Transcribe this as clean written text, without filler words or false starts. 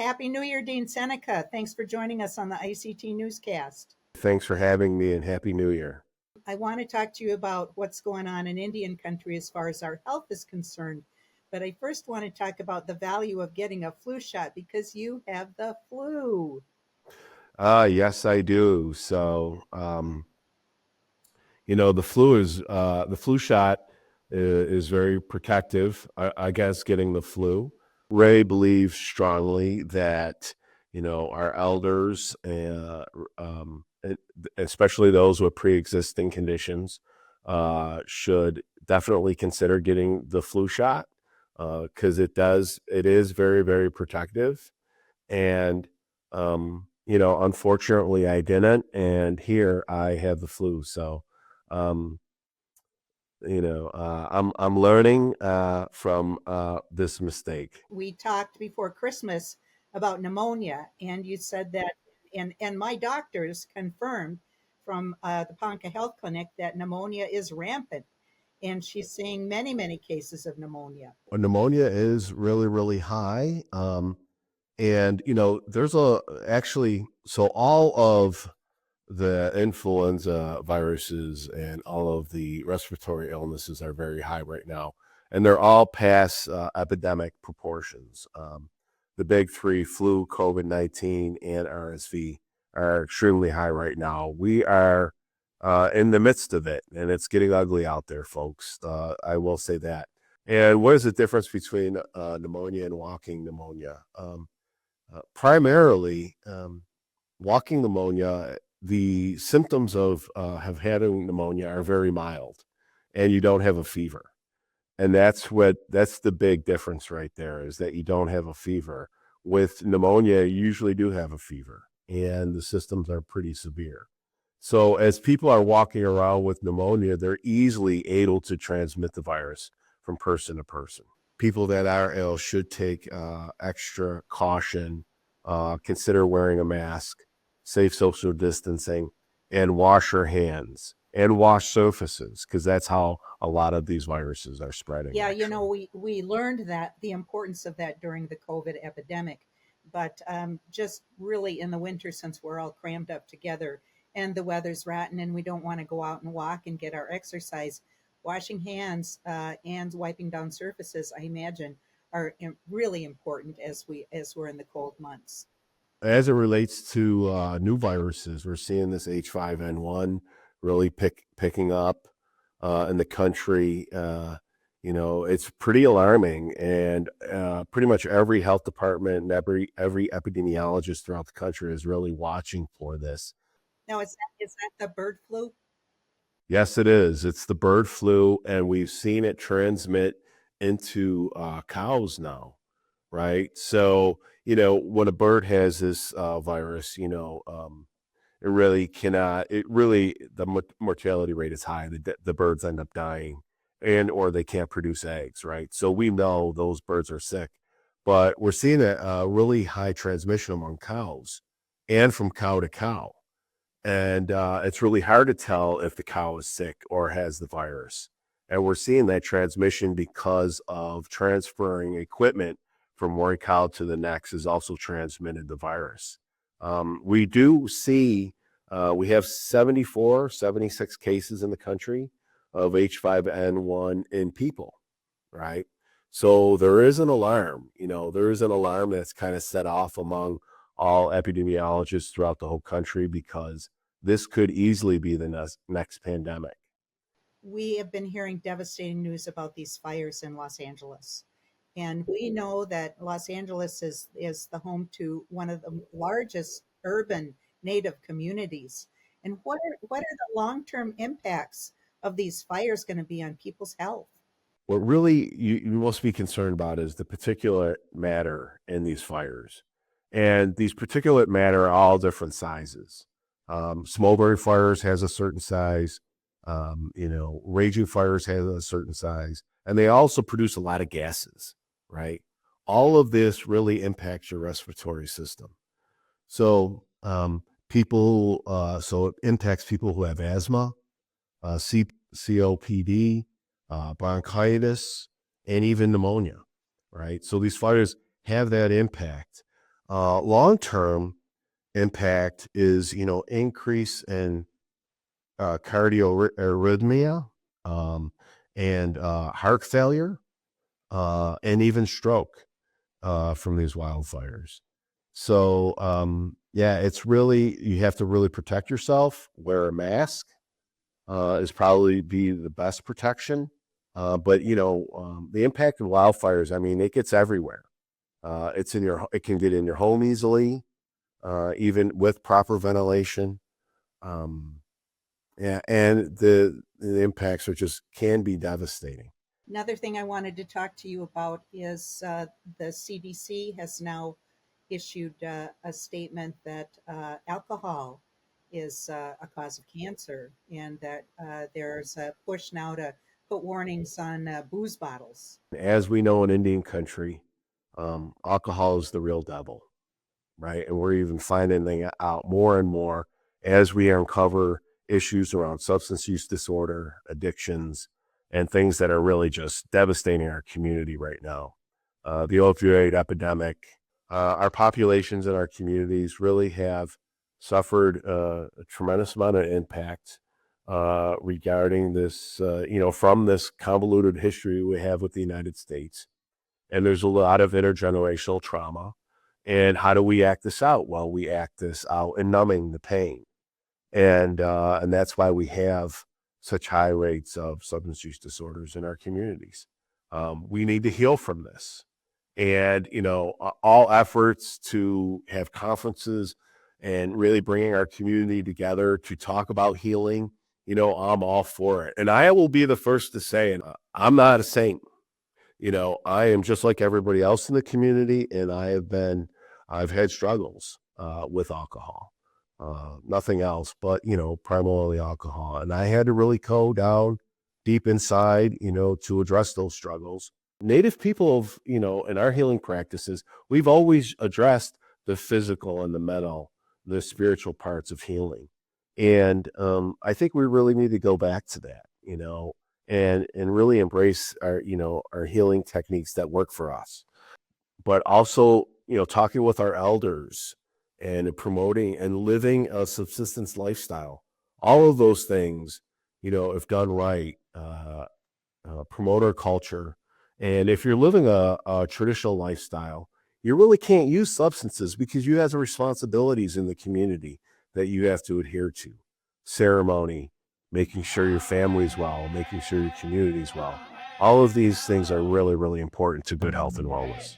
Happy New Year, Dean Seneca. Thanks for joining us on the ICT Newscast. Thanks for having me and Happy New Year. I want to talk to you about what's going on in Indian country as far as our health is concerned. But I first want to talk about the value of getting a flu shot because you have the flu. Yes, I do. So, the flu shot is very protective. I guess getting the flu. Ray believes strongly that, our elders, especially those with pre-existing conditions, should definitely consider getting the flu shot because it is very, very protective. And, unfortunately I didn't. And here I have the flu. So, um, I'm learning from this mistake. We talked before Christmas about pneumonia, and you said that, and my doctors confirmed from the Ponca Health Clinic that pneumonia is rampant. And she's seeing many, many cases of pneumonia. Pneumonia is really, really high. And, so all of the influenza viruses and all of the respiratory illnesses are very high right now. And they're all past epidemic proportions. The big three, flu, COVID-19, and RSV, are extremely high right now. We are in the midst of it, and it's getting ugly out there, folks. I will say that. And what is the difference between pneumonia and walking pneumonia? Primarily, walking pneumonia, the symptoms of having pneumonia are very mild, and you don't have a fever. And that's the big difference right there, is that you don't have a fever. With pneumonia, you usually do have a fever, and the symptoms are pretty severe. So as people are walking around with pneumonia, they're easily able to transmit the virus from person to person. People that are ill should take extra caution, consider wearing a mask, safe social distancing, and wash your hands and wash surfaces, because that's how a lot of these viruses are spreading. Yeah, actually. we learned that the importance of that during the COVID epidemic, but just really in the winter, since we're all crammed up together and the weather's rotten and we don't want to go out and walk and get our exercise, washing hands and wiping down surfaces, I imagine, are really important as we're in the cold months. As it relates to new viruses, we're seeing this H5N1 really picking up in the country. It's pretty alarming, and pretty much every health department and every epidemiologist throughout the country is really watching for this. Now, is that the bird flu? Yes, it is. It's the bird flu, and we've seen it transmit into cows now, right? So, when a bird has this virus, the mortality rate is high. The birds end up dying, or they can't produce eggs, right? So we know those birds are sick, but we're seeing a really high transmission among cows and from cow to cow. And it's really hard to tell if the cow is sick or has the virus. And we're seeing that transmission because of transferring equipment from one cow to the next has also transmitted the virus. We do see, we have 76 cases in the country of H5N1 in people, right? So there is an alarm, that's kind of set off among all epidemiologists throughout the whole country, because this could easily be the next pandemic. We have been hearing devastating news about these fires in Los Angeles. And we know that Los Angeles is the home to one of the largest urban Native communities. And what are the long-term impacts of these fires going to be on people's health? What really you must be concerned about is the particulate matter in these fires. And these particulate matter are all different sizes. Smoldering fires has a certain size. Raging fires has a certain size. And they also produce a lot of gases, right? All of this really impacts your respiratory system. So so it impacts people who have asthma, COPD, bronchitis, and even pneumonia, right? So these fires have that impact. Long-term impact is, increase in cardiorhythmia, and heart failure, and even stroke from these wildfires. So, yeah, it's really, you have to really protect yourself. Wear a mask is probably be the best protection. But the impact of wildfires, I mean, it gets everywhere. It can get in your home easily, even with proper ventilation. Um, yeah, and the impacts are just can be devastating. Another thing I wanted to talk to you about is the CDC has now issued a statement that alcohol is a cause of cancer, and that there's a push now to put warnings on booze bottles. As we know in Indian country, alcohol is the real devil, right? And we're even finding that out more and more as we uncover issues around substance use disorder, addictions, and things that are really just devastating our community right now. The opioid epidemic, our populations in our communities really have suffered a tremendous amount of impact regarding this, from this convoluted history we have with the United States. And there's a lot of intergenerational trauma. And how do we act this out? Well, we act this out in numbing the pain. And that's why we have such high rates of substance use disorders in our communities. We need to heal from this. And, all efforts to have conferences and really bringing our community together to talk about healing, I'm all for it. And I will be the first to say, and I'm not a saint. I am just like everybody else in the community, and I've had struggles with alcohol, nothing else, but primarily alcohol, and I had to really go down deep inside, to address those struggles. Native people of, in our healing practices, we've always addressed the physical and the mental, the spiritual parts of healing, and I think we really need to go back to that, and really embrace our healing techniques that work for us, but also talking with our elders and promoting and living a subsistence lifestyle. All of those things, if done right, promote our culture. And if you're living a traditional lifestyle, you really can't use substances because you have responsibilities in the community that you have to adhere to. Ceremony, making sure your family's well, making sure your community's well. All of these things are really, really important to good health and wellness.